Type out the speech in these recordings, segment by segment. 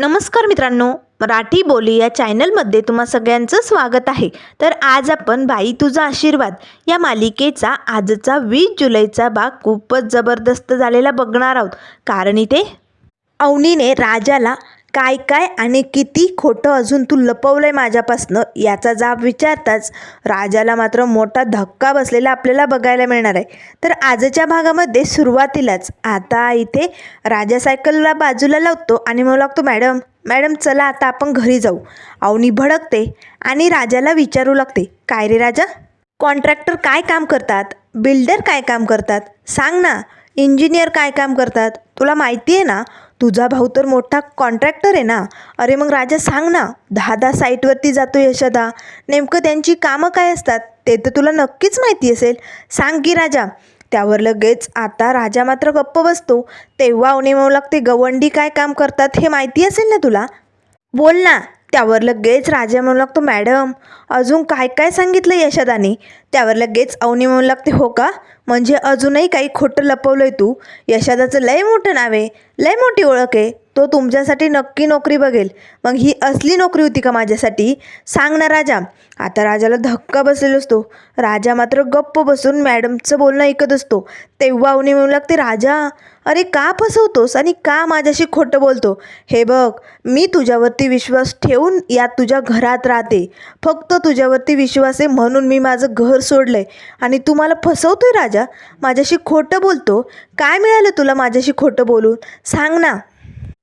नमस्कार मित्रांनो, मराठी बोली या चॅनलमध्ये तुम्हा सगळ्यांचं स्वागत आहे. तर आज आपण बाई तुझा आशीर्वाद या मालिकेचा आजचा 20 जुलैचा भाग खूपच जबरदस्त झालेला बघणार आहोत. कारण इथे अवनीने राजाला काय काय आणि किती खोटं अजून तू लपवलंय माझ्यापासनं याचा जाब विचारताच राजाला मात्र मोठा धक्का बसलेला आपल्याला बघायला मिळणार आहे. तर आजच्या भागामध्ये सुरुवातीलाच आता इथे राजा सायकलला बाजूला लावतो आणि म्हणू लागतो, मॅडम मॅडम चला आता आपण घरी जाऊ. अवनी भडकते आणि राजाला विचारू लागते, काय रे राजा, कॉन्ट्रॅक्टर काय काम करतात, बिल्डर काय काम करतात, सांग ना, इंजिनियर काय काम करतात, तुला माहिती आहे ना, तुझा भाऊ तर मोठा कॉन्ट्रॅक्टर आहे ना. अरे मग राजा सांग ना, 10 साईटवरती जातो यशोदा, नेमकं त्यांची कामं काय असतात ते तर तुला नक्कीच माहिती असेल, सांग की राजा. त्यावर लगेच आता राजा मात्र गप्प बसतो. तेव्हा अवनी म्हणू लागते, गवंडी काय काम करतात हे माहिती असेल ना तुला, बोल ना. त्यावर लगेच राजा म्हणू लागतो, मॅडम अजून काय काय सांगितलं यशोदाने. त्यावर लगेच अवनी म्हणू लागते, हो का, म्हणजे अजूनही काही खोटं लपवलंय तू. यशोदाचं लय मोठं नाव आहे, लय मोठी ओळख आहे, तो तुमच्यासाठी नक्की नोकरी बघेल. मग ही असली नोकरी होती का माझ्यासाठी, सांग ना राजा. आता राजाला धक्का बसलेला असतो. राजा मात्र गप्प बसून मॅडमचं बोलणं ऐकत असतो. तेव्हा अवनी म्हणू लागते, राजा अरे का फसवतोस आणि का माझ्याशी खोटं बोलतो. हे बघ, मी तुझ्यावरती विश्वास ठेवून या तुझ्या घरात राहते, फक्त तुझ्यावरती विश्वास आहे म्हणून मी माझं घर सोडलंय आणि तू मला फसवतोय राजा, माझ्याशी खोटं बोलतो. काय मिळालं तुला माझ्याशी खोटं बोलून, सांग ना.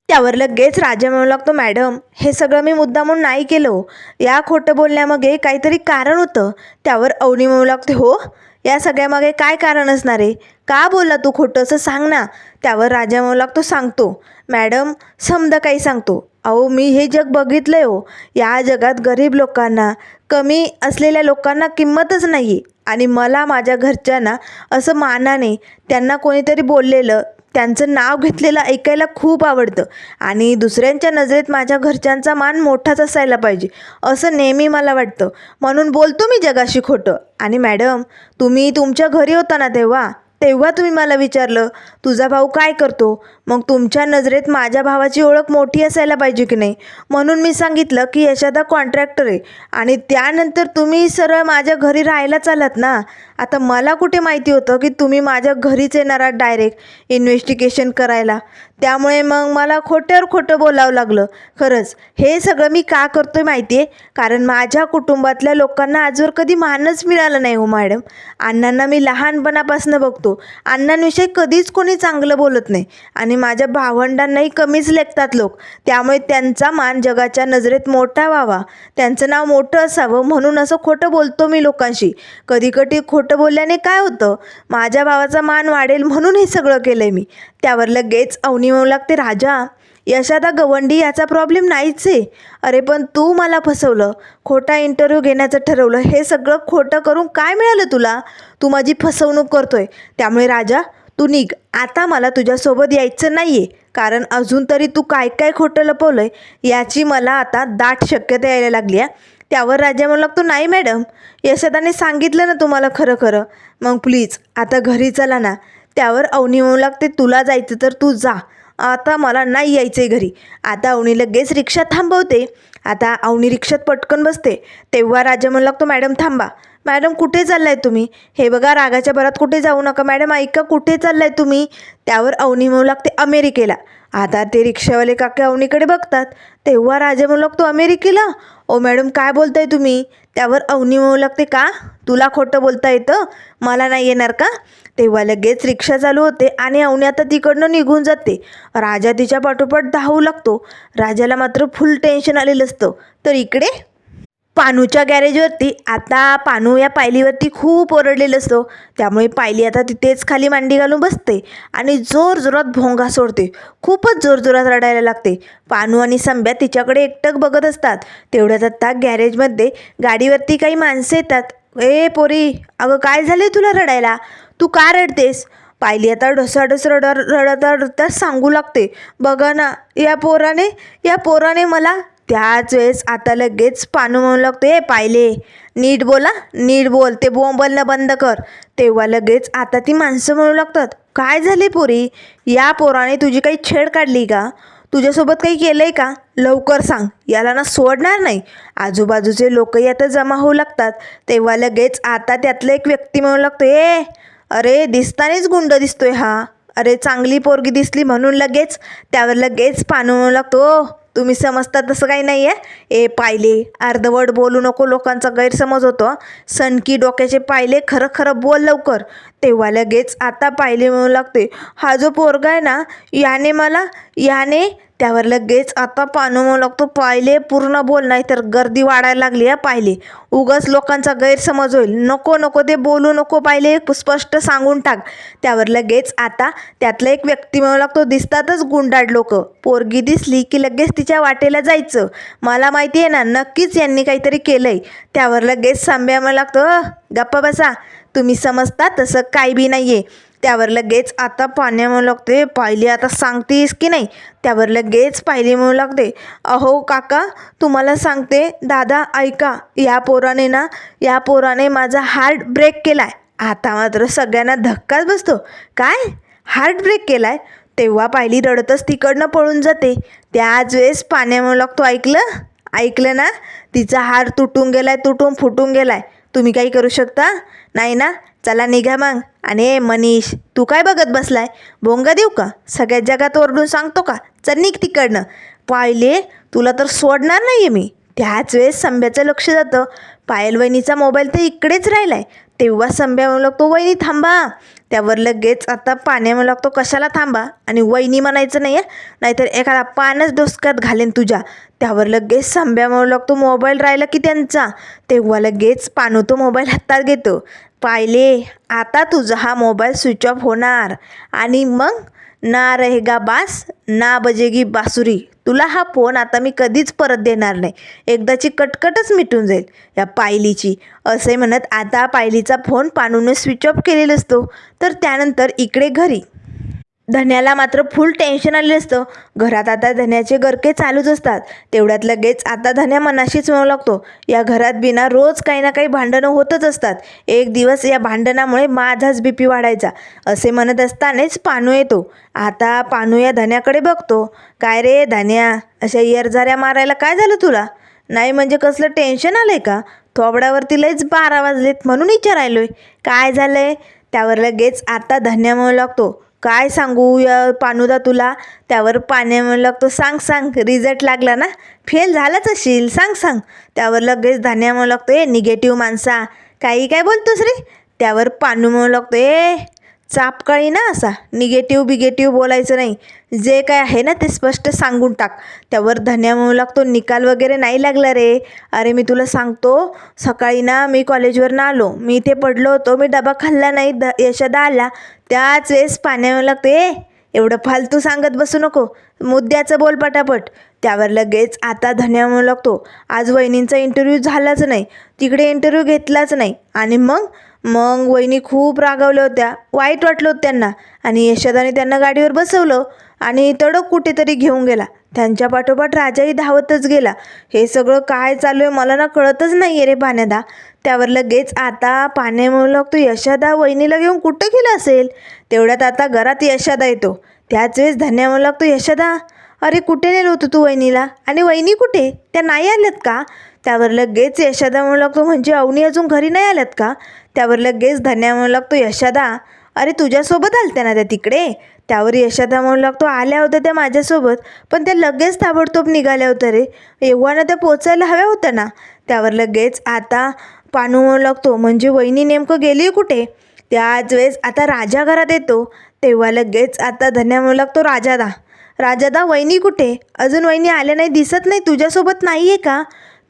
त्यावर लगेच राजा म्हणू लागतो, मॅडम हे सगळं मी मुद्दामून नाही केलं हो, या खोटं बोलण्यामागे काहीतरी कारण होतं. त्यावर अवनी म्हणू लागते, हो, या सगळ्यामागे काय कारण असणार आहे, का बोलला तू खोटं असं सांग ना. त्यावर राजा म्हणू लागतो, सांगतो मॅडम, समजा काही सांगतो. अहो मी हे जग बघितलं आहे हो, या जगात गरीब लोकांना, कमी असलेल्या लोकांना किंमतच नाही आहे आणि मला माझ्या घरच्यांना असं मानाने त्यांना कोणीतरी बोललेलं, त्यांचं नाव घेतलेलं ऐकायला खूप आवडतं आणि दुसऱ्यांच्या नजरेत माझ्या घरच्यांचा मान मोठाच असायला पाहिजे असं नेहमी मला वाटतं, म्हणून बोलतो मी जगाशी खोटं. आणि मॅडम तुम्ही तुमच्या घरी होता ना तेव्हा तुम्ही मला विचारलं तुझा भाऊ काय करतो, मग तुमच्या नजरेत माझ्या भावाची ओळख मोठी असायला पाहिजे की नाही, म्हणून मी सांगितलं की यशोदा कॉन्ट्रॅक्टर आहे आणि त्यानंतर तुम्ही सरळ माझ्या घरी राहायला चालत ना. आता मला कुठे माहिती होतं की तुम्ही माझ्या घरीच येणार आहात डायरेक्ट इन्व्हेस्टिगेशन करायला, त्यामुळे मग मला खोट्यावर खोटं बोलावं लागलं. खरंच हे सगळं मी का करतोय माहिती आहे, कारण माझ्या कुटुंबातल्या लोकांना आजवर कधी मानच मिळालं नाही हो मॅडम. अण्णांना मी लहानपणापासून बघतो, अण्णांविषयी कधीच कोणी चांगलं बोलत नाही आणि माझ्या भावंडांनाही कमीच लेखतात लोक, त्यामुळे त्यांचा मान जगाच्या नजरेत मोठा व्हावा, त्यांचं नाव मोठं असावं म्हणून असं खोटं बोलतो मी लोकांशी. कधी कधी खोटं बोलल्याने काय होतं, माझ्या भावाचा मान वाढेल म्हणून हे सगळं केलं आहे मी. त्यावर लगेच अवनी म्हणू लागते, राजा यशोदा गवंडी याचा प्रॉब्लेम नाहीच आहे. अरे पण तू मला फसवलं, खोटा इंटरव्ह्यू घेण्याचं ठरवलं, हे सगळं खोटं करून काय मिळालं तुला, तू माझी फसवणूक करतोय. त्यामुळे राजा तू निघ, आता मला तुझ्यासोबत यायचं नाही आहे, कारण अजून तरी तू काय काय खोटं लपवलं आहे याची मला आता दाट शक्यता यायला लागली आहे. त्यावर राजा म्हणू लागतो, नाही मॅडम, यशोदाने सांगितलं ना तुम्हाला खरं खरं, मग प्लीज आता घरी चला ना. त्यावर अवनी म्हणू लागते, तुला जायचं तर तू जा, आता मला नाही यायचं आहे घरी. आता अवनी लगेच रिक्षा थांबवते. आता अवनी रिक्षात पटकन बसते. तेव्हा राजा म्हणू लागतो, मॅडम थांबा, मॅडम कुठे चाललाय तुम्ही, हे बघा रागाच्या भरात कुठे जाऊ नका, मॅडम ऐका कुठे चाललाय तुम्ही. त्यावर अवनी म्हणू लागते, अमेरिकेला. आता ते रिक्षावाले काका अवनीकडे बघतात. तेव्हा राजा म्हणू लागतो, अमेरिकेला, ओ मॅडम काय बोलताय तुम्ही. त्यावर अवनी म्हणू लागते, का तुला खोटं बोलता येतं, मला नाही येणार का. तेव्हा लगेच रिक्षा चालू होते आणि अवनी आता तिकडनं निघून जाते. राजा तिच्या पाठोपाठ धावू लागतो. राजाला मात्र फुल टेन्शन आलेलं असतं. तर इकडे पानूच्या गॅरेजवरती आता पानू या पायलीवरती खूप ओरडलेलं असतो, त्यामुळे पायली आता तिथेच खाली मांडी घालून बसते आणि जोरजोरात भोंगा सोडते, खूपच जोरजोरात रडायला लागते. पानू आणि संब्या तिच्याकडे एकटक बघत असतात. तेवढ्यात आता गॅरेजमध्ये गाडीवरती काही माणसं येतात. ए पोरी, अगं काय झाले तुला रडायला, तू का रडतेस. पायली आता ढसाढस रडता रडता सांगू लागते, बघा ना या पोराने मला. त्याच वेळेस आता लगेच पानू म्हणू लागते, ए पायले नीट बोला, नीट बोल, ते बोंबलणं बंद कर. तेव्हा लगेच आता ती माणसं म्हणू लागतात, काय झाले पोरी, या पोराने तुझी काही छेड काढली का, तुझ्यासोबत काही केलंय का? लवकर सांग, याला ना सोडणार नाही. आजूबाजूचे लोकही आता जमा होऊ लागतात. तेव्हा लगेच आता त्यातला एक व्यक्ती म्हणू लागतो, अरे दिसतानीच गुंड दिसतोय हा. अरे चांगली पोरगी दिसली म्हणून लगेच त्यावर लगेच पानू म्हणू लागतो, तुम्ही समजता तसं काही नाही आहे. पाहिले, अर्धवट बोलू नको, लोकांचा गैरसमज होतो. सनकी डोक्याचे पाहिले, खरं खरं बोल लवकर. तेव्हा लगेच आता पाहिले म्हणू लागते, हा जो पोरगा आहे ना, याने त्यावर लगेच आता पानू म्हणू लागतो, पाहिले पूर्ण बोल, नाही तर गर्दी वाढायला लागली आहे. पाहिले, उगाच लोकांचा गैरसमज होईल. नको नको ते बोलू नको, पाहिले स्पष्ट सांगून टाक. त्यावर लगेच आता त्यातला एक व्यक्ती म्हणू लागतो, दिसतातच गुंडाळ लोक. पोरगी दिसली की लगेच तिच्या वाटेला जायचं. मला माहिती आहे ना, नक्कीच यांनी काहीतरी केलंय. त्यावर लगेच सांब्या म्हणू लागतो, गप्पा बसा, तुम्ही समजता तसं काही बी नाही आहे. त्यावर लगेच आता पाण्या म्हणू लागते, पाहिली आता सांगतेस की नाही? त्यावर लगेच पाहिली म्हणू लागते, अहो काका, तुम्हाला सांगते, दादा ऐका, या पोराने माझा हार्ट ब्रेक केलाय. आता मात्र सगळ्यांना धक्काच बसतो. काय हार्ट ब्रेक केलाय? तेव्हा पाहिली रडतच तिकडनं पळून जाते. त्याच वेळेस पाण्या म्हणू लागतो, ऐकलं ना, तिचा हार तुटून फुटून गेलाय. तुम्ही काही करू शकता नाही ना? चला निघा मग. आणि मनीष, तू काय बघत बसलाय? भोंगा देऊ का? सगळ्या जगात ओरडून सांगतो का? चल निघ तिकडनं. पाहिले, तुला तर सोडणार नाही आहे मी. त्याच वेळेस संब्याचं लक्ष जातं. पायल वहिनीचा मोबाईल तर इकडेच राहिलाय. तेव्हा संब्या म्हणू लागतो, वहिनी थांबा. त्यावर लगेच आता पाण्या म्हणू लागतो, कशाला थांबा? आणि वहिनी म्हणायचं नाही आहे, नाहीतर एखादा पानच डोसक्यात घालेन तुझ्या. त्यावर लगेच संब्या म्हणू लागतो, मोबाईल राहिला की त्यांचा. तेव्हा लगेच पानू तो मोबाईल हातात घेतो. पाहिले, आता तुझा हा मोबाईल स्विच ऑफ होणार आणि मग ना रहेगा बास ना बजेगी बासुरी. तुला हा फोन आता मी कधीच परत देणार नाही. एकदाची कटकटच मिटून जाईल या पायलीची. असे म्हणत आता पायलीचा फोन पानूने स्विच ऑफ केलेला असतो. तर त्यानंतर इकडे घरी धन्याला मात्र फुल टेन्शन आलेलं असतं. घरात आता धन्याचे गरके चालूच असतात. तेवढ्यात लगेच आता धन्या मनाशीच म्हणू लागतो, या घरात बिना रोज काही ना काही भांडणं होतच असतात. एक दिवस या भांडणामुळे माझाच BP वाढायचा. असे म्हणत असतानाच पानू येतो. आता पानू या धन्याकडे बघतो. काय रे धन्या, अशा येरझाऱ्या मारायला काय झालं तुला? नाही म्हणजे कसलं टेन्शन आलंय का? थोबड्यावरती लयच 12 वाजलेत म्हणून विचारायलोय. काय झालंय? त्यावर लगेच आता धन्या म्हणू लागतो, काय सांगू या पानूदा तुला? त्यावर पाण्या म्हणू लागतो, सांग, रिझल्ट लागला ना? फेल झालाच असेल, सांग. त्यावर लगेच धान्या म्हणू लागतो, निगेटिव्ह माणसा, काही काय बोलतोस रे? त्यावर पानू म्हणू लागतो, चापकाळी ना असा, निगेटिव्ह बोलायचं नाही. जे काय आहे ना ते स्पष्ट सांगून टाक. त्यावर धन्या म्हणू लागतो, निकाल वगैरे नाही लागला रे. अरे मी तुला सांगतो, सकाळी ना मी कॉलेजवरनं आलो, मी इथे पडलो होतो, मी डबा खाल्ला नाही, यशदा आला. त्याच वेळेस पाण्या म्हणू लागते, एवढं फालतू सांगत बसू नको, मुद्द्याचं बोल पटापट. त्यावर लगेच आता धन्या म्हणू लागतो, आज वहिनींचा इंटरव्ह्यू झालाच नाही, तिकडे इंटरव्ह्यू घेतलाच नाही. आणि मग वहिनी खूप रागावल्या होत्या, वाईट वाटलं होतं त्यांना. आणि यशोदाने त्यांना गाडीवर बसवलं आणि तडक कुठेतरी घेऊन गेला. त्यांच्या पाठोपाठ राजाही धावतच गेला. हे सगळं काय चालू आहे मला ना कळतच नाही आहे रे पाण्यादा. त्यावर लगेच आता पाण्या म्हणू लागतो, यशोदा वहिनीला घेऊन कुठं गेला असेल? तेवढ्यात आता घरात यशोदा येतो. त्याच वेळेस धन्या म्हणू लागतो, यशोदा, अरे कुठे नेलं होतं तू वहिनीला? आणि वहिनी कुठे? त्या नाही आल्यात का? त्यावर लगेच यशोदा म्हणू लागतो, म्हणजे अवनी अजून घरी नाही आल्यात का? त्यावर लगेच धन्या म्हणू लागतो, यशोदा, अरे तुझ्यासोबत आलत्या ना त्या तिकडे? त्यावर यशोदा म्हणू लागतो, आल्या होत्या त्या माझ्यासोबत, पण त्या लगेच ताबडतोब निघाल्या होत्या रे, एव्हाना त्या पोचायला हव्या होत्या ना. त्यावर लगेच आता पानू म्हणू लागतो, म्हणजे वहिनी नेमकं गेली कुठे? त्याच वेळेस आता राजा घरात येतो. तेव्हा लगेच आता धन्या म्हणू लागतो, राजादा वहिनी कुठे? अजून वहिनी आल्या नाही, दिसत नाही, तुझ्यासोबत नाही आहे का?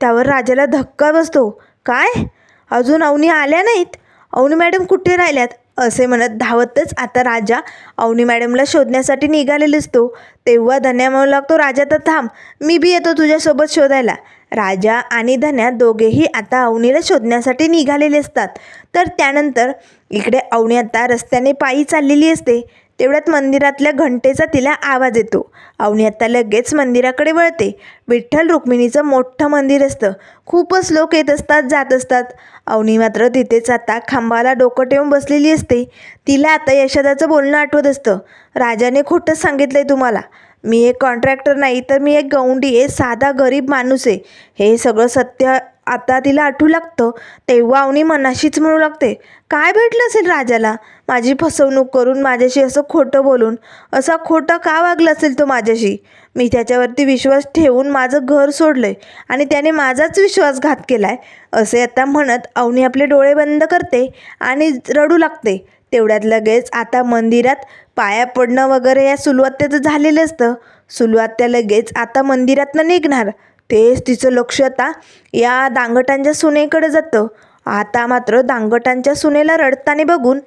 त्यावर राजाला धक्का बसतो. काय? अजून अवनी आल्या नाहीत? अवनी मॅडम कुठे राहिल्यात? असे म्हणत धावतच आता राजा अवनी मॅडमला शोधण्यासाठी निघालेला असतो. तेव्हा धन्या म्हणू लागतो, राजा तर थांब, मी बी येतो तुझ्यासोबत शोधायला. राजा आणि धन्या दोघेही आता अवनीला शोधण्यासाठी निघालेले असतात. तर त्यानंतर इकडे अवनी आता रस्त्याने पायी चाललेली असते. तेवढ्यात मंदिरातल्या घंटेचा तिला आवाज येतो. अवनी आता लगेच मंदिराकडे वळते. विठ्ठल रुक्मिणीचं मोठं मंदिर असतं. खूपच लोक येत असतात, जात असतात. अवनी मात्र तिथेच आता खांबाला डोकं ठेवून बसलेली असते. तिला आता यशोदाचं बोलणं आठवत असतं. राजाने खोटंच सांगितलंय तुम्हाला, मी एक कॉन्ट्रॅक्टर नाही तर मी एक गौंडी आहे, साधा गरीब माणूस आहे. हे सगळं सत्य आता तिला आठवू लागतं. तेव्हा अवनी मनाशीच म्हणू लागते, काय भेटलं असेल राजाला माझी फसवणूक करून, माझ्याशी असं खोटं बोलून. असा खोटं का वागला असेल तो माझ्याशी? मी त्याच्यावरती विश्वास ठेवून माझं घर सोडलं आहे आणि त्याने माझाच विश्वासघात केला आहे. असे आता म्हणत अवनी आपले डोळे बंद करते आणि रडू लागते. तेवढ्यात लगेच आता मंदिरात पाया पडणं वगैरे या सुलवात्याचं झालेलं असतं. सुलवात्या लगेच आता मंदिरातनं निघणार. तेच तिचं लक्ष आता या दांगटांच्या सुनेकडे जातं. आता मात्र दांगटांच्या सुनेला रडताना बघून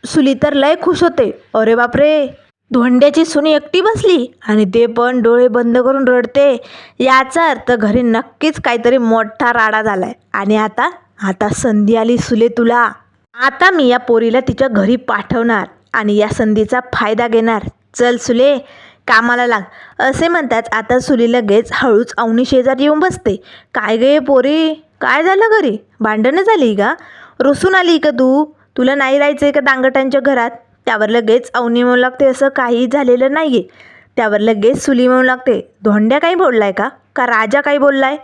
सुली तर लय खुश होते. अरे बापरे, धोंड्याची सुनी एकटी बसली आणि ते पण डोळे बंद करून रडते. याचा अर्थ घरी नक्कीच काहीतरी मोठा राडा झालाय. आणि आता संधी आली सुले तुला. आता मी या पोरीला तिच्या घरी पाठवणार आणि या संधीचा फायदा घेणार. चल सुले, कामाला लाग. असे म्हणताच आता सुली लगेच हळूच अवनी शेजारी येऊन बसते. काय गे पोरी, काय झालं घरी? भांडणं झाली का? रुसून आली का तू? तुला नाही राहायचं आहे का दांगटांच्या घरात? त्यावर लगेच अवनी म्हणू लागते, असं काही झालेलं नाही आहे. त्यावर लगेच सुली म्हणू लागते, धोंड्या काही बोललाय का राजा काही बोललाय?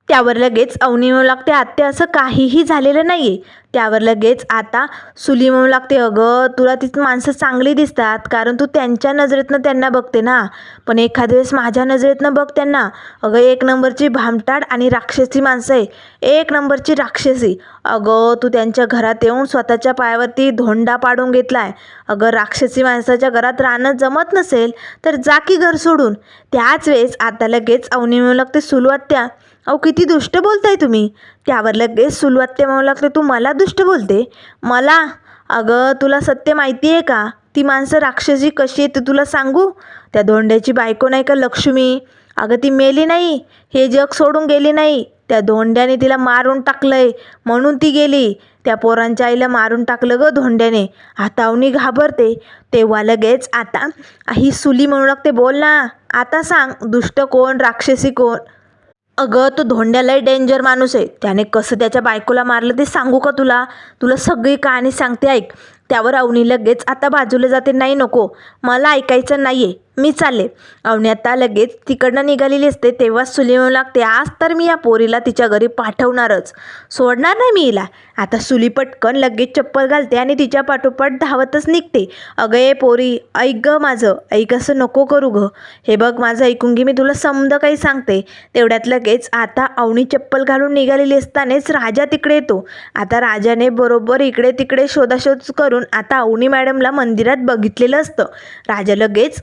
त्यावर लगेच अवनी म्हणू लागते, आत्या असं काहीही झालेलं नाही आहे. त्यावर लगेच आता सुली म्हणू लागते, अगं तुला ती माणसं चांगली दिसतात कारण तू त्यांच्या नजरेतनं त्यांना बघते ना, पण एखाद्या वेळेस माझ्या नजरेतनं बघ त्यांना. अगं एक नंबरची भामटाड आणि राक्षसी माणसं आहे, एक नंबरची राक्षसी. अगं तू त्यांच्या घरात येऊन स्वतःच्या पायावरती धोंडा पाडून घेतलाय. अगं राक्षसी माणसाच्या घरात राहणं जमत नसेल तर जा की घर सोडून. त्याच वेळेस आता लगेच अवनी म्हणू लागते, सुलवात्या अहो किती दुष्ट बोलताय तुम्ही. त्यावर लगेच सुलवात्या म्हणू लागते, तू मला दुष्ट बोलते? मला? अगं तुला सत्य माहिती आहे का? ती माणसं राक्षसी कशी आहे ते तुला सांगू? त्या धोंड्याची बायको नाही का लक्ष्मी, अगं ती मेली नाही, हे जग सोडून गेली नाही. त्या धोंड्याने तिला मारून टाकलंय म्हणून ती गेली. त्या पोरांच्या आईला मारून टाकलं गं धोंड्याने. आता अवनी घाबरते. तेव्हा लगेच आता ही सुली म्हणू लागते, बोल ना आता सांग, दुष्ट कोण राक्षसी कोण? अगं तो धोंड्याला डेंजर माणूस आहे, त्याने कसं त्याच्या बायकोला मारलं ते सांगू का तुला? तुला सगळी कहाणी सांगते, ऐक. त्यावर अवनी लगेच आता बाजूला जाते, नाही नको, मला ऐकायचं नाही आहे, मी चालले. अवनी आता लगेच तिकडनं निघालेली असते. तेव्हा सुली म्हणू लागते, आज तर मी या पोरीला तिच्या घरी पाठवणारच, सोडणार नाही मी हिला. आता सुली पटकन लगेच चप्पल घालते आणि तिच्या पाठोपाठ धावतच निघते. अगं ए पोरी, ऐक गं माझं, ऐक, असं नको करू गं. हे बघ माझं ऐकून घे, मी तुला समजा काही सांगते. तेवढ्यात लगेच आता अवनी चप्पल घालून निघालेली असतानाच राजा तिकडे येतो. आता राजाने बरोबर इकडे तिकडे शोधाशोध करून आता अवनी मॅडमला मंदिरात बघितलेलं असतं. राजा लगेच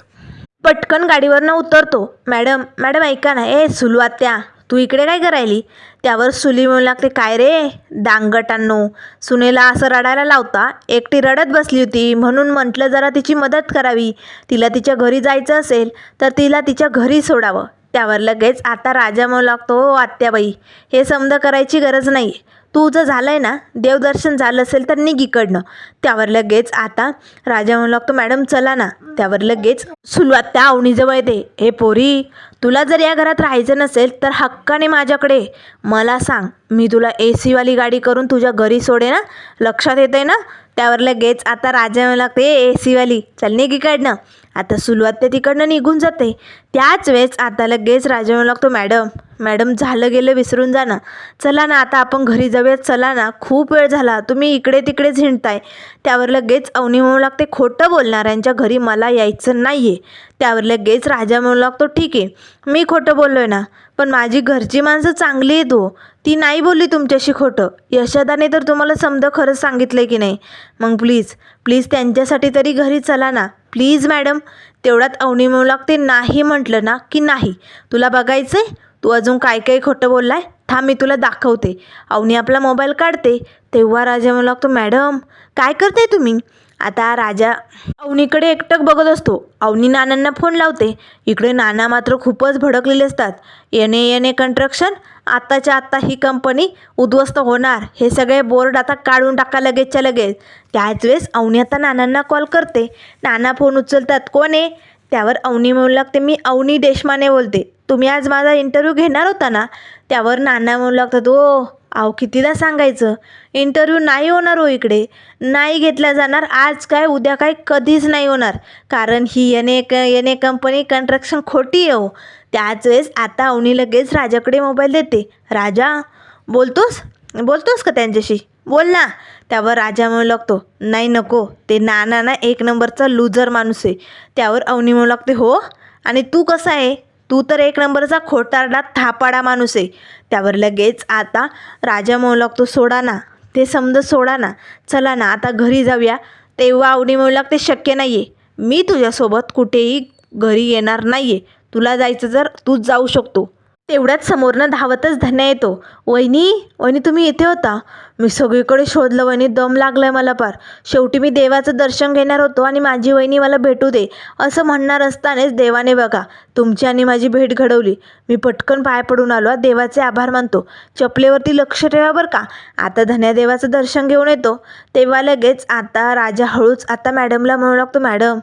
पटकन गाडीवरनं उतरतो. मॅडम मॅडम ऐका ना, ए सुलवात्या तू इकडे काय करायली? त्यावर सुली म्हणू लागते, काय रे दांगटांनो, सुनेला असं रडायला लावता? एकटी रडत बसली होती म्हणून म्हटलं जरा तिची मदत करावी. तिला तिच्या घरी जायचं असेल तर तिला तिच्या घरी सोडावं. त्यावर लगेच आता राजा म्हणू लागतो, हो आत्याबाई, हे समजा करायची गरज नाही. तुझं झालं आहे ना, देवदर्शन झालं असेल तर निघ इकडनं. त्यावर लगेच आता राजा म्हणू लागतो, मॅडम चला ना. त्यावर लगेच सुलवात्या अवनीजवळ येते, हे पोरी, तुला जर या घरात राहायचं नसेल तर हक्काने माझ्याकडे मला सांग, मी तुला AC वाली गाडी करून तुझ्या घरी सोडे ना, लक्षात येते ना? त्यावर लगेच आता राजा म्हणू लागते, AC वाली चल निघ इकडनं. आता सुलवात्या तिकडनं निघून जाते. त्याच वेळेस आता लगेच राजा म्हणू लागतो, मॅडम मॅडम झालं गेलं विसरून जा ना, चला ना आता आपण घरी जाऊयात, चला ना, खूप वेळ झाला, तुम्ही इकडे तिकडेच हिंडताय. त्यावर लगेच अवनी म्हणू लागते, खोटं बोलणाऱ्यांच्या घरी मला यायचं नाही आहे. त्यावर लगेच राजा म्हणू लागतो, ठीक आहे, मी खोटं बोललो आहे ना, पण माझी घरची माणसं चांगली आहेत हो, ती नाही बोलली तुमच्याशी खोटं. यशोदाने तर तुम्हाला समजा खरंच सांगितलं आहे की नाही? मग प्लीज प्लीज त्यांच्यासाठी तरी घरी चला ना, प्लीज मॅडम. तेवढ्यात अवनी म्हणू लागते, नाही म्हटलं ना की नाही, तुला बघायचं आहे तू अजून काय काय खोटं बोललाय, थांब मी तुला दाखवते. अवनी आपला मोबाईल काढते. तेव्हा राजा म्हणू लागतो, मॅडम काय करताय तुम्ही? आता राजा अवनीकडे एकटक बघत असतो. अवनी नानांना फोन लावते. इकडे नाना मात्र खूपच भडकलेले असतात. येणे कन्स्ट्रक्शन, आत्ताच्या आत्ता ही कंपनी उद्ध्वस्त होणार, हे सगळे बोर्ड आता काढून टाका लगेचच्या लगेच. त्याच वेळेस अवनी आता नानांना कॉल करते. नाना फोन उचलतात, कोण आहे? त्यावर अवनी म्हणू लागते, मी अवनी देशमाने बोलते, तुम्ही आज माझा इंटरव्ह्यू घेणार होता ना? त्यावर नाना म्हणू लागतात, ओ अहो कितीदा सांगायचं, इंटरव्ह्यू नाही होणार हो इकडे, नाही घेतला जाणार, आज काय उद्या काय कधीच नाही होणार. कारण ही एन ए कंपनी कन्स्ट्रक्शन खोटी आहे हो. त्याच वेळेस आता अवनी लगेच राजाकडे मोबाईल देते. राजा बोलतोस बोलतोस का त्यांच्याशी, बोल ना. त्यावर राजा म्हणू लागतो, नाही नको, ते नाना ना एक नंबरचा लूजर माणूस आहे. त्यावर अवनी म्हणू लागते, हो आणि तू कसा आहे, तू तर एक नंबरचा खोटारडा थापाडा माणूस आहे. त्यावर लगेच आता राजा म्हणू लागतो, सोडा ना ते समज, सोडा ना, चला ना आता घरी जाऊया. तेव्हा अवनी म्हणू लागते, शक्य नाही आहे, मी तुझ्यासोबत कुठेही घरी येणार नाही आहे, तुला जायचं जर तूच जाऊ शकतो. तेवढ्याच समोरनं धावतच धन्या येतो. वहिनी वहिनी तुम्ही इथे होता, मी सगळीकडे शोधलं वहिनी, दम लागलाय मला पार. शेवटी मी देवाचं दर्शन घेणार होतो आणि माझी वहिनी मला भेटू दे असं म्हणणार असतानाच देवाने बघा तुमची आणि माझी भेट घडवली. मी पटकन पाय पडून आलो, देवाचे आभार मानतो. चपलेवरती लक्ष ठेवा बरं का. आता धन्या देवाचं दर्शन घेऊन येतो. तेव्हा लगेच आता राजा हळूच आता मॅडमला म्हणू लागतो, मॅडम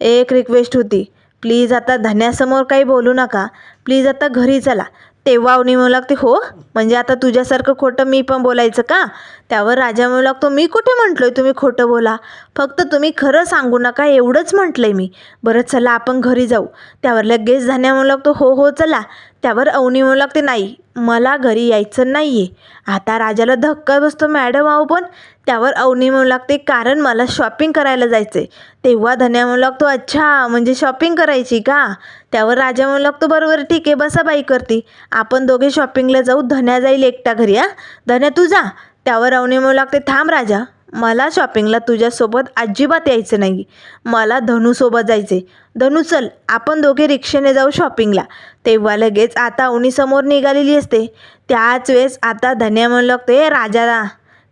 एक रिक्वेस्ट होती, प्लीज आता धन्यासमोर काही बोलू नका, प्लीज आता घरी चला. तेव्हा अवनी म्हणू लागते, हो म्हणजे आता तुझ्यासारखं खोटं मी पण बोलायचं का. त्यावर राजा म्हणू लागतो, मी कुठे म्हटलो आहे तुम्ही खोटं बोला, फक्त तुम्ही खरं सांगू नका एवढंच म्हटलं आहे मी. बरं चला आपण घरी जाऊ. त्यावर लगेच धन्या म्हणू लागतो, हो हो चला. त्यावर अवनी म्हणू लागते, नाही मला घरी यायचं नाही आहे. आता राजाला धक्का बसतो, मॅडम आहो पण. त्यावर अवनी म्हणू लागते, कारण मला शॉपिंग करायला जायचं आहे. तेव्हा धन्या म्हणू लागतो, अच्छा म्हणजे शॉपिंग करायची का. त्यावर राजा म्हणू लागतो, बरोबर ठीक आहे बसा बाईकवरती, आपण दोघे शॉपिंगला जाऊ, धन्या जाईल एकटा घरी. धन्या तू जा. त्यावर अवनी म्हणू लागते, थांब राजा, मला शॉपिंगला तुझ्यासोबत अजिबात यायचं नाही, मला धनूसोबत जायचे. धनू चल आपण दोघे रिक्षेने जाऊ शॉपिंगला. तेव्हा लगेच आता अवनी समोर निघालेली असते. त्याच वेळेस आता धन्या म्हणू लागते, राजाला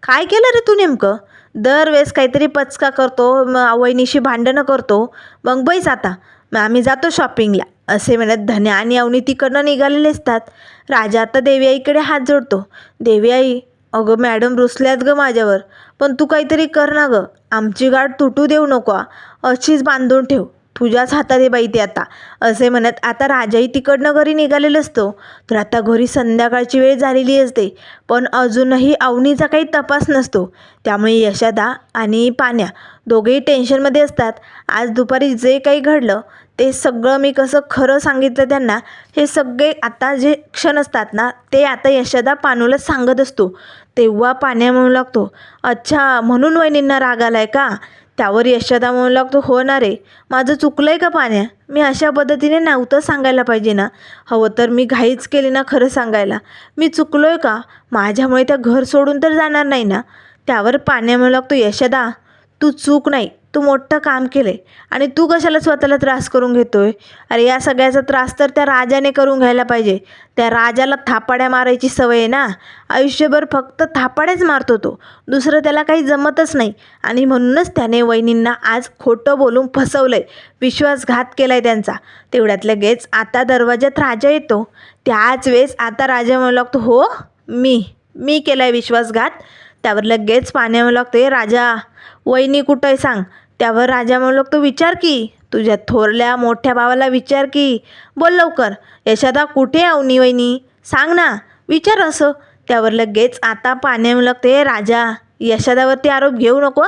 काय केलं रे तू नेमकं, दरवेळेस काहीतरी पचका करतो, वहिनीशी भांडणं करतो, मग बैस आता आम्ही जातो शॉपिंगला असे म्हणत धन्या आणि अवनी तिकडनं निघालेले असतात. राजा आता देवी आईकडे हात जोडतो. देवी आई, अगं मॅडम रुसल्यात गं माझ्यावर, पण तू काहीतरी कर ना गं, आमची गाठ तुटू देऊ नको, अशीच बांधून ठेव, तुझ्याच हातात आहे बाई ते आता असे म्हणत आता राजाही तिकडनं घरी निघालेला असतो. तर आता घरी संध्याकाळची वेळ झालेली असते, पण अजूनही अवनीचा काही तपास नसतो. त्यामुळे यशोदा आणि पान्या दोघेही टेन्शनमध्ये असतात. आज दुपारी जे काही घडलं ते सगळं मी कसं खरं सांगितलं त्यांना, हे सगळे आता जे क्षण असतात ना ते आता यशोदा पानूला सांगत असतो. तेव्हा पान्या म्हणू लागतो, अच्छा म्हणून वहिनींना राग आलाय का. त्यावर यशोदा म्हणू लागतो, हो ना रे, माझं चुकलं आहे का पान्या, मी अशा पद्धतीने नव्हतं सांगायला पाहिजे ना, हवं तर मी घाईच केली ना खरं सांगायला, मी चुकलो आहे का, माझ्यामुळे त्या घर सोडून तर जाणार नाही ना. त्यावर पान्या म्हणू लागतो, यशोदा तू चूक नाही, तू मोठं काम केलं आहे आणि तू कशाला स्वतःला त्रास करून घेतोय. अरे या सगळ्याचा त्रास तर त्या राजाने करून घ्यायला पाहिजे, त्या राजाला थापाड्या मारायची सवय आहे ना, आयुष्यभर फक्त थापाड्याच मारतो तो, दुसरं त्याला काही जमतच नाही. आणि म्हणूनच त्याने वहिनींना आज खोटं बोलून फसवलं आहे, विश्वासघात केला आहे त्यांचा. तेवढ्यात लगेच आता दरवाजात राजा येतो. त्याच वेळेस आता राजा म्हणू लागतो, हो मी केला आहे विश्वासघात. त्यावर लगेच पान्या म्हणू लागते, राजा वहिनी कुठं आहे सांग. त्यावर राजा म्हणू लागतो, विचार की तुझ्या थोरल्या मोठ्या भावाला विचार की, बोल लवकर, यशोदा कुठे अवनी वहिनी सांग ना, विचार असं. त्यावर लगेच आता पान्या म्हणू लागते, राजा यशोदावरती आरोप घेऊ नको,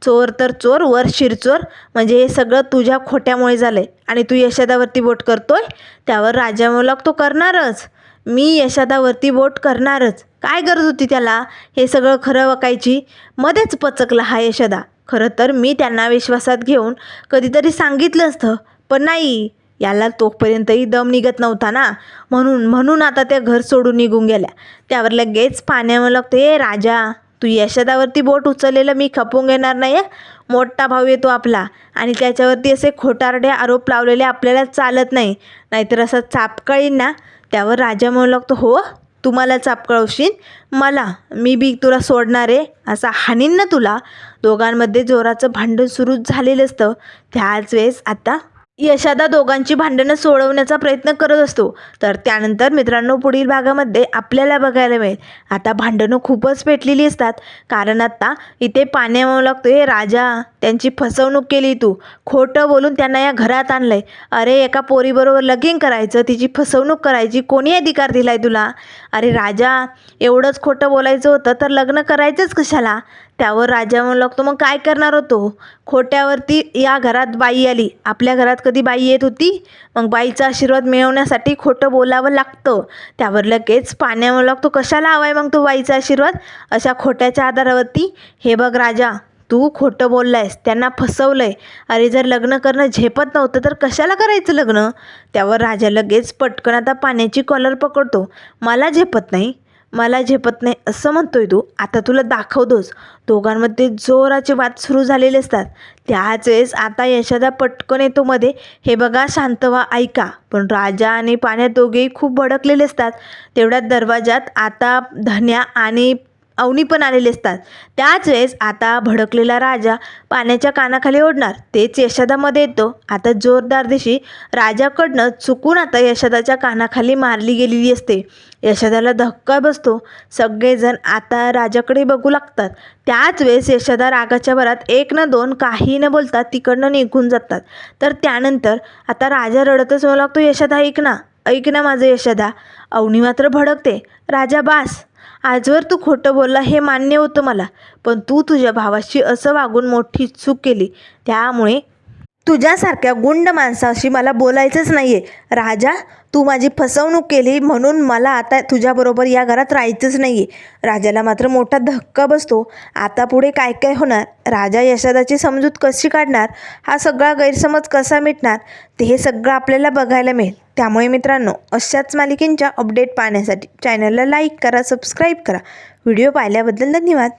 चोर तर चोर वर शिरचोर, म्हणजे हे सगळं तुझ्या खोट्यामुळे झालं आहे आणि तू यशोदावरती बोट करतोय. त्यावर राजा म्हणू लागतो, करणारच, मी यशोदावरती बोट करणारच, काय गरज होती त्याला हे सगळं खरं वकायची, मध्येच पचकला हा यशोदा. खरं तर मी त्यांना विश्वासात घेऊन कधीतरी सांगितलं असतं, पण नाही, याला तोपर्यंतही दम निघत नव्हता ना, म्हणून आता त्या घर सोडून निघून गेल्या. त्यावर लगेच पान्या म्हणू लागते, राजा तू यशोदावरती बोट उचललेलं मी खपवून घेणार नाही, मोठा भाऊ येतो आपला आणि त्याच्यावरती असे खोटारडे आरोप लावलेले आपल्याला चालत नाही, नाहीतर असं चापकळीन ना. त्यावर राजा म्हणू लागतो, हो तुम्हाला चापकळवशील मला, मी बी तुला सोडणार आहे, असा हाणीन ना तुला. दोघांमध्ये जोराचं भांडण सुरू झालेलं असतं. त्याच वेळेस आता यशादा दोघांची भांडणं सोडवण्याचा प्रयत्न करत असतो. तर त्यानंतर मित्रांनो पुढील भागामध्ये आपल्याला बघायला मिळेल आता भांडणं खूपच पेटलेली असतात. कारण आता इथे पाण्यावर लागतोय राजा, त्यांची फसवणूक केली, तू खोटं बोलून त्यांना या घरात आणलंय. अरे एका पोरीबरोबर लगीन करायचं, तिची फसवणूक करायची कोणी अधिकार दिलाय तुला? अरे राजा, एवढंच खोटं बोलायचं होतं तर लग्न करायचंच कशाला? त्यावर राजा म्हणू लागतो, मग काय करणार होतो? खोट्यावरती या घरात बाई आली. आपल्या घरात कधी बाई येत होती? मग बाईचा आशीर्वाद मिळवण्यासाठी खोटं बोलावं लागतं. त्यावर लगेच पाण्यावर लागतो, कशाला हवाय मग तो बाईचा आशीर्वाद अशा खोट्याच्या आधारावरती? हे बघ राजा, तू खोटं बोललायस, त्यांना फसवलंय. अरे जर लग्न करणं झेपत नव्हतं तर कशाला करायचं लग्न? त्यावर राजा लगेच पटकन आता पाण्याची कॉलर पकडतो. मला झेपत नाही, मला झेपत नाही असं म्हणतोय तू? आता तुला दाखवतोच. दोघांमध्ये जोराचे वाद सुरू झालेले असतात. त्याच वेळेस आता यशोदा पटकन येतो मध्ये. हे बघा शांत व्हा, ऐका. पण राजा आणि पाण्यात दोघेही खूप भडकलेले असतात. तेवढ्यात दरवाजात आता धन्या आणि अवनी पण आलेले असतात. त्याच वेळेस आता भडकलेला राजा पाण्याच्या कानाखाली ओढणार. तेच यशोदामध्ये येतो. आता जोरदार दिशी राजाकडनं चुकून आता यशोदाच्या कानाखाली मारली गेलेली असते. यशोदाला धक्का बसतो. सगळेजण आता राजाकडे बघू लागतात. त्याच वेळेस यशोदा रागाच्या भरात एक ना दोन काही न बोलता तिकडनं निघून जातात. तर त्यानंतर आता राजा रडतच म्हणू लागतो, यशोदा ऐक ना, ऐक ना माझं यशोदा. अवनी मात्र भडकते, राजा बास, आजवर तू खोटं बोलला हे मान्य होतं मला, पण तू तुझ्या भावाशी असं वागून मोठी चूक केली. त्यामुळे तुझ्यासारख्या गुंड माणसाशी मला बोलायचंच नाही आहे. राजा, तू माझी फसवणूक केली म्हणून मला आता तुझ्याबरोबर या घरात राहायचंच नाही आहे. राजाला मात्र मोठा धक्का बसतो. आता पुढे काय काय होणार? राजा यशोदाची समजूत कशी काढणार? हा सगळा गैरसमज कसा मिटणार? ते हे सगळं आपल्याला बघायला मिळेल. त्यामुळे मित्रांनो, अशाच मालिकेंच्या अपडेट पाहण्यासाठी चॅनलला लाईक करा, सबस्क्राईब करा. व्हिडिओ पाहिल्याबद्दल धन्यवाद.